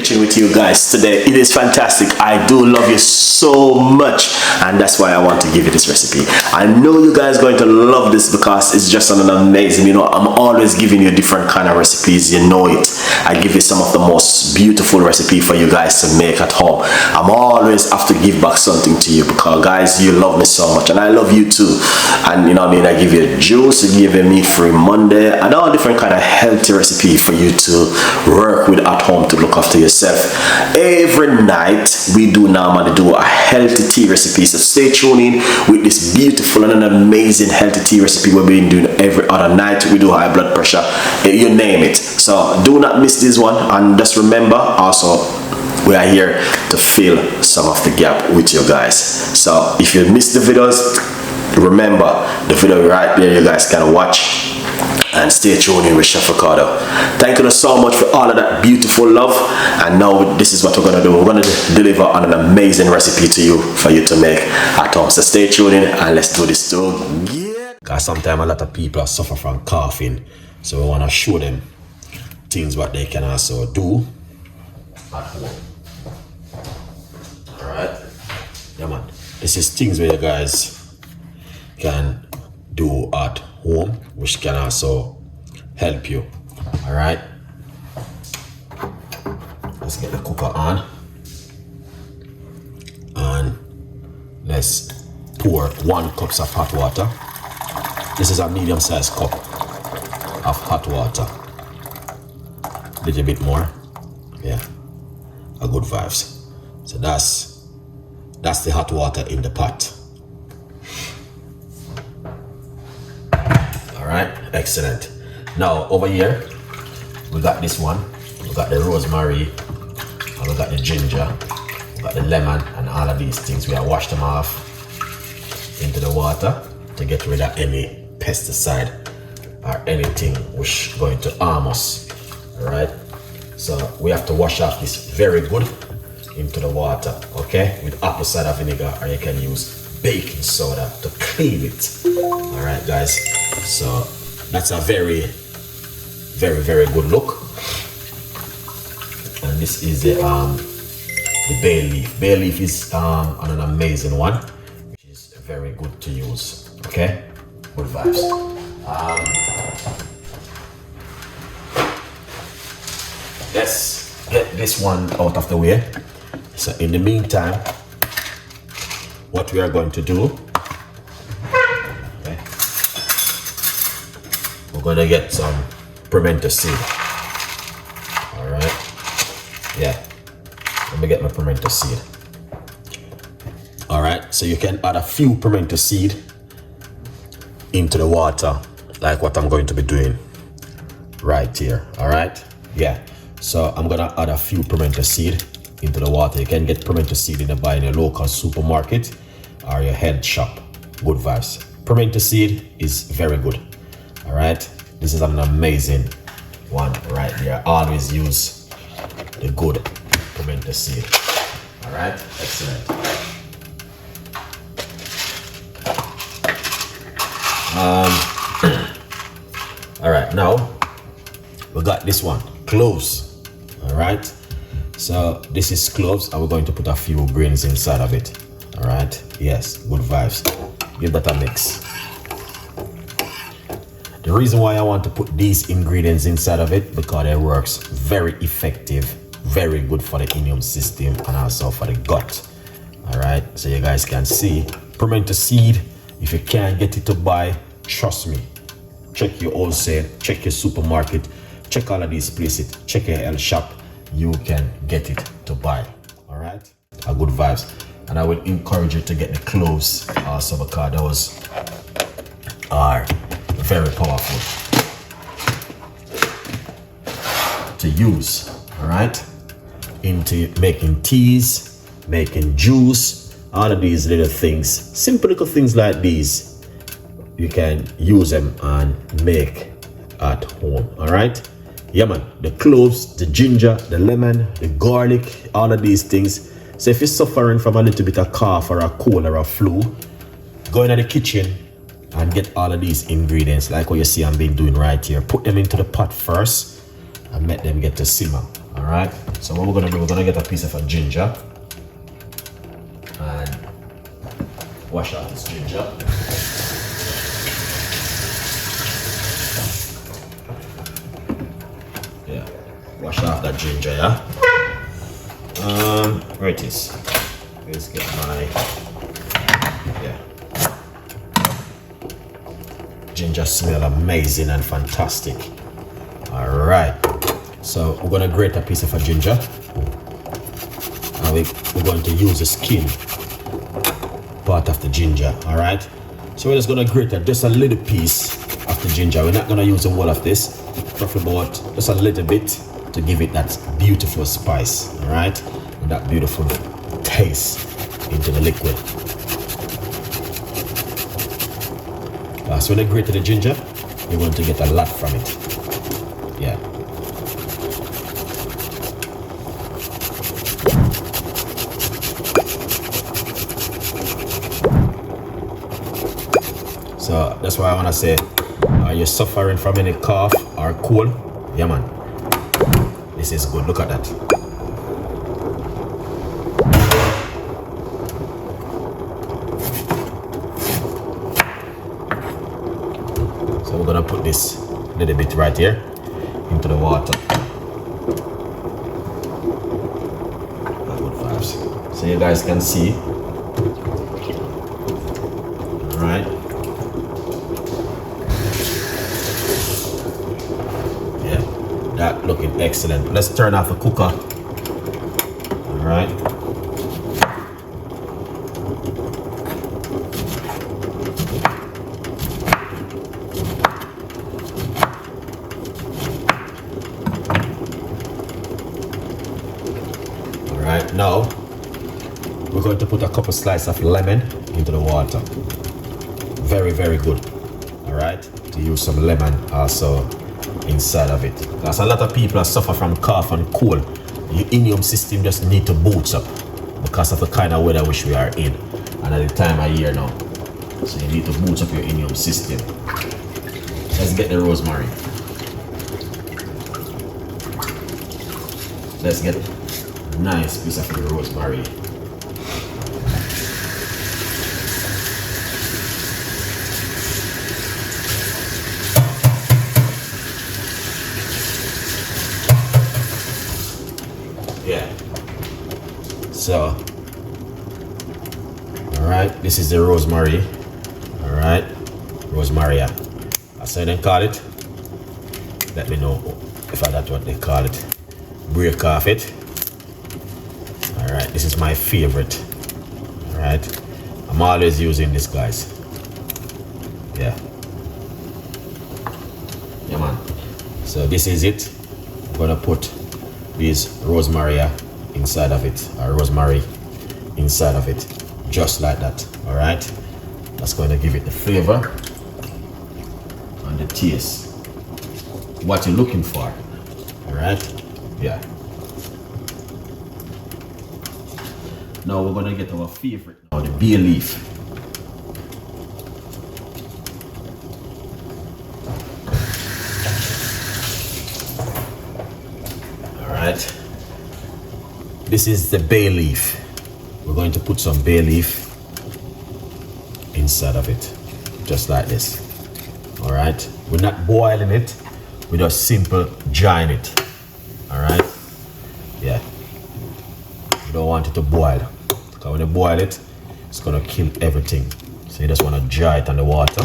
kitchen with you guys today. It is fantastic. I do love you so much, and that's why I want to give you this recipe. I know you guys are going to love this because it's just an amazing, you know, I'm always giving you different kind of recipes, you know it. I give you some of the most beautiful recipe for you guys to make at home. I'm always have to give back something to you because guys, you love me so much and I love you too. And you know what I mean, I give you juice, I give you meat free Monday and all different kind of healthy recipe for you to work with at home to look after yourself. Every night we do normally do a healthy tea recipe, so stay tuned in with this beautiful and an amazing healthy tea recipe we've been doing every other night. We do high blood pressure, you name it. So do not miss this one, and just remember also we are here to fill some of the gap with you guys. So if you missed the videos, remember the video right there, you guys can watch and stay tuned in with Chef Ricardo. Thank you so much for all of that beautiful love, and now this is what we're gonna do. We're gonna deliver on an amazing recipe to you for you to make at home. So stay tuned in and let's do this together. Because sometimes a lot of people suffer from coughing, so we want to show them things what they can also do at home. Alright, yeah man, this is things where you guys can do at home which can also help you. Alright, let's get the cooker on and let's pour 1 cup of hot water. This is a medium sized cup of hot water. A little bit more, yeah, a good vibes. So that's the hot water in the pot. All right, excellent. Now over here we got this one. We got the rosemary and we got the ginger, we got the lemon, and all of these things. We have washed them off into the water to get rid of any pesticide or anything which is going to harm us. All right, so we have to wash off this very good into the water, okay, with apple cider vinegar, or you can use baking soda to clean it. All right guys, so that's a very good look. And this is the bay leaf. Bay leaf is an amazing one, which is very good to use. Okay, good vibes. Let's get this one out of the way. So in the meantime, what we are going to do, okay, we're going to get some pimento seed. All right, yeah, let me get my pimento seed. All right, so you can add a few pimento seed into the water like what I'm going to be doing right here. All right, yeah, so I'm gonna add a few pimento seed into the water. You can get pimento seed in your local supermarket or your head shop. Good vibes. Pimento seed is very good. All right, this is an amazing one right there. I always use the good pimento seed. All right, excellent. All right, now we got this one, cloves. All right, so this is cloves and we're going to put a few grains inside of it. All right, yes, good vibes. Give that a mix. The reason why I want to put these ingredients inside of it because it works very effective, very good for the immune system and also for the gut. All right, so you guys can see pimento seed. If you can't get it to buy, trust me, check your wholesale, check your supermarket, check all of these places, check your health shop, you can get it to buy. All right, a good vibes. And I will encourage you to get the cloves also because those are very powerful to use. All right, into making teas, making juice, all of these little things, simple little things like these, you can use them and make at home. All right, yeah man, the cloves, the ginger, the lemon, the garlic, all of these things. So if you're suffering from a little bit of cough or a cold or a flu, go into the kitchen and get all of these ingredients like what you see I'm been doing right here. Put them into the pot first and let them get to simmer. All Alright, so what we're gonna do, we're gonna get a piece of a ginger and wash out this ginger. Yeah, wash off that ginger, yeah? Where it is. Let's get my, yeah. Ginger smell amazing and fantastic. Alright, so we're gonna grate a piece of a ginger. And we're going to use the skin part of the ginger, alright? So we're just gonna grate just a little piece of the ginger. We're not gonna use the whole of this, roughly about just a little bit to give it that beautiful spice, alright? And that beautiful taste into the liquid. So when I grate the ginger, you're going to get a lot from it. Yeah. So that's why I want to say, are you suffering from any cough or cold? Yeah, man. This is good. Look at that. So we're gonna put this little bit right here into the water. Good vibes. So you guys can see. All right. Yeah, that looking excellent. Let's turn off the cooker. All right. Alright, now we're going to put a couple slices of lemon into the water. Very, very good. Alright, to use some lemon also inside of it. Because a lot of people suffer from cough and cold. Your immune system just need to boost up because of the kind of weather which we are in and at the time of year now. So you need to boost up your immune system. Let's get the rosemary. Let's get a nice piece of the rosemary. Yeah. So, alright, this is the rosemary. Alright, rosemary. I say they call it. Let me know if that's what they call it. Break off it. Alright, this is my favorite. Alright, I'm always using this, guys. Yeah. Yeah, man. So this is it. I'm gonna put this rosemary inside of it, or rosemary inside of it, just like that. Alright, that's going to give it the flavor and the taste, what you're looking for. Alright, yeah. Now we're gonna get our favorite now, the bay leaf. Alright, this is the bay leaf. We're going to put some bay leaf inside of it, just like this. Alright, we're not boiling it, we're just simple drying it. Alright, yeah. You don't want it to boil, because when you boil it, it's gonna kill everything. So you just want to dry it on the water.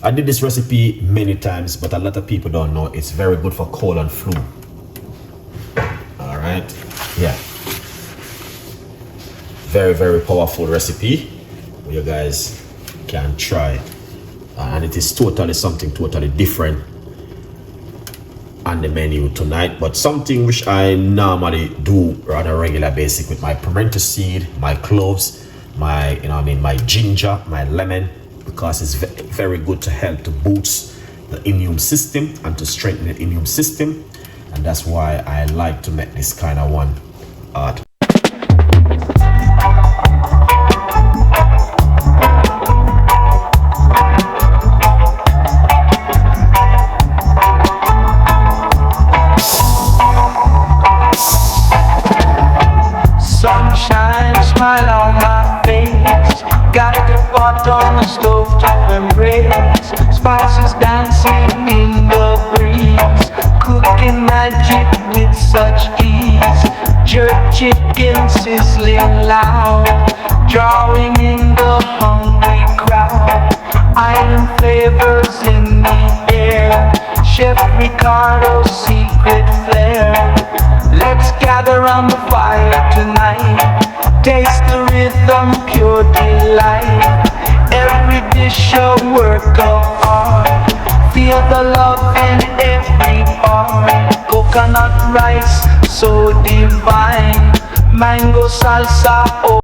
I did this recipe many times, but a lot of people don't know it's very good for cold and flu. Alright, yeah. Very, very powerful recipe you guys can try. And it is totally something totally different on the menu tonight, but something which I normally do on a regular basis with my pimento seed, my cloves, my my ginger, my lemon, because it's very good to help to boost the immune system and to strengthen the immune system, and that's why I like to make this kind of one art. pot on the stove to embrace, spices dancing in the breeze, cooking magic with such ease, jerk chicken sizzling loud, drawing in the hungry crowd, island flavors in the air, Chef Ricardo's secret flair. Let's gather round the fire tonight, taste the rhythm, pure delight, every dish a work of art, feel the love in every part, coconut rice so divine, mango salsa.